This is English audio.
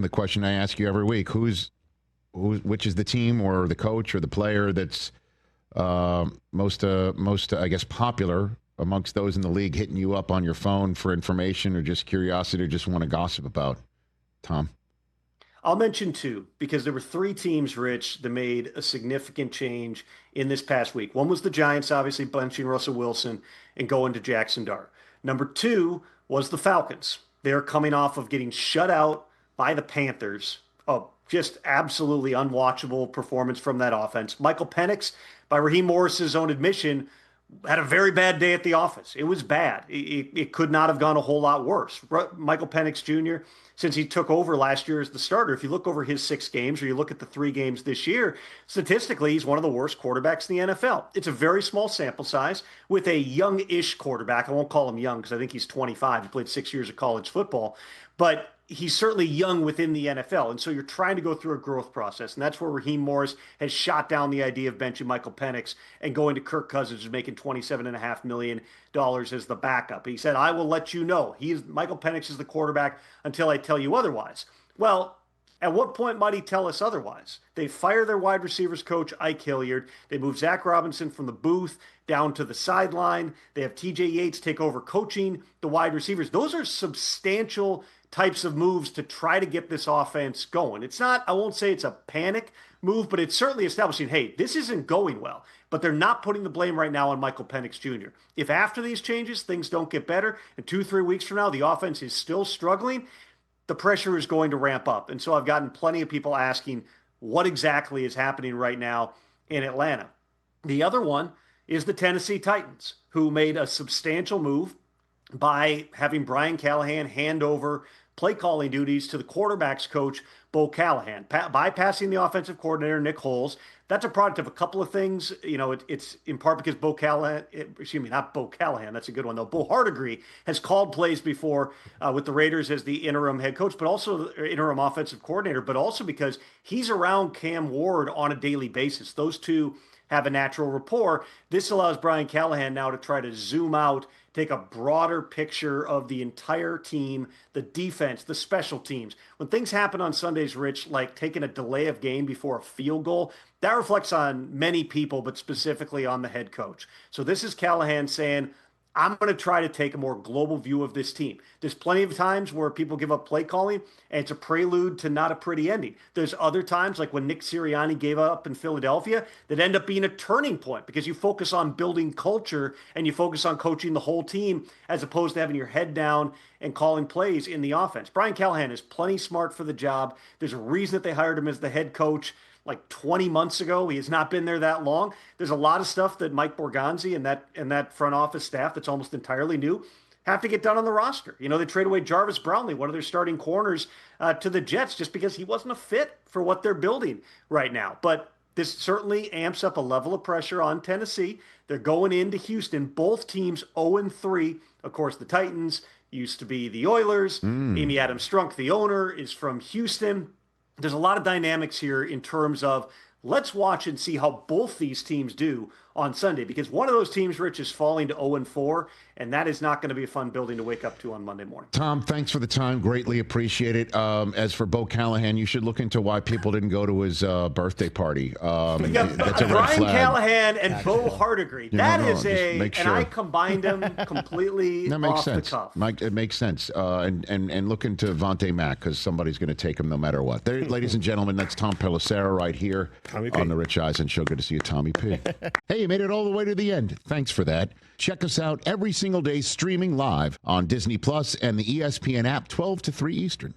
The question I ask you every week: which is the team or the coach or the player that's most I guess popular amongst those in the league, hitting you up on your phone for information or just curiosity or just want to gossip about? Tom? I'll mention two because there were three teams, Rich, that made a significant change in this past week. One was the Giants, obviously benching Russell Wilson and going to Jackson Dart. Number two was the Falcons. They're coming off of getting shut out by the Panthers. Oh, just absolutely unwatchable performance from that offense. Michael Penix, by Raheem Morris's own admission, had a very bad day at the office. It was bad. It could not have gone a whole lot worse. Michael Penix Jr., since he took over last year as the starter, if you look over his 6 games or you look at the 3 games this year, statistically, he's one of the worst quarterbacks in the NFL. It's a very small sample size with a young-ish quarterback. I won't call him young because I think he's 25. He played 6 years of college football. But he's certainly young within the NFL. And so you're trying to go through a growth process. And that's where Raheem Morris has shot down the idea of benching Michael Penix and going to Kirk Cousins, who's making $27.5 million as the backup. He said, I will let you know. Michael Penix is the quarterback until I tell you otherwise. Well, at what point might he tell us otherwise? They fire their wide receivers coach, Ike Hilliard. They move Zach Robinson from the booth down to the sideline. They have TJ Yates take over coaching the wide receivers. Those are substantial types of moves to try to get this offense going. It's not, I won't say it's a panic move, but it's certainly establishing, hey, this isn't going well. But they're not putting the blame right now on Michael Penix Jr. If after these changes, things don't get better, and 2-3 weeks from now, the offense is still struggling, the pressure is going to ramp up. And so I've gotten plenty of people asking what exactly is happening right now in Atlanta. The other one is the Tennessee Titans, who made a substantial move by having Brian Callahan hand over play calling duties to the quarterback's coach, Bo Callahan, bypassing the offensive coordinator, Nick Foles. That's a product of a couple of things. You know, it's in part because Bo Callahan, that's a good one though. Bo Hardegree has called plays before with the Raiders as the interim head coach, but also interim offensive coordinator, but also because he's around Cam Ward on a daily basis. Those two have a natural rapport. This allows Brian Callahan now to try to zoom out, take a broader picture of the entire team, the defense, the special teams. When things happen on Sundays, Rich, like taking a delay of game before a field goal, that reflects on many people, but specifically on the head coach. So this is Callahan saying, I'm going to try to take a more global view of this team. There's plenty of times where people give up play calling, and it's a prelude to not a pretty ending. There's other times, like when Nick Sirianni gave up in Philadelphia, that end up being a turning point because you focus on building culture and you focus on coaching the whole team as opposed to having your head down and calling plays in the offense. Brian Callahan is plenty smart for the job. There's a reason that they hired him as the head coach like 20 months ago. He has not been there that long. There's a lot of stuff that Mike Borgonzi and that front office staff that's almost entirely new have to get done on the roster. You know, they trade away Jarvis Brownlee, one of their starting corners, to the Jets just because he wasn't a fit for what they're building right now. But this certainly amps up a level of pressure on Tennessee. They're going into Houston. Both teams 0-3. Of course, the Titans used to be the Oilers. Amy Adams Strunk, the owner, is from Houston. There's a lot of dynamics here in terms of let's watch and see how both these teams do on Sunday, because one of those teams, Rich, is falling to 0-4, and that is not going to be a fun building to wake up to on Monday morning. Tom, thanks for the time. Greatly appreciate it. As for Bo Callahan, you should look into why people didn't go to his birthday party. That's a red Brian flag. Callahan and Bo Hardegree. And I combined them completely that makes off sense. the cuff. It makes sense. And look into Vontae Mack because somebody's going to take him no matter what. There, ladies and gentlemen, that's Tom Pelissero right here on the Rich Eisen Show. Good to see you, Tommy P. Hey, you made it all the way to the end. Thanks for that. Check us out every single day streaming live on Disney Plus and the ESPN app 12 to 3 Eastern.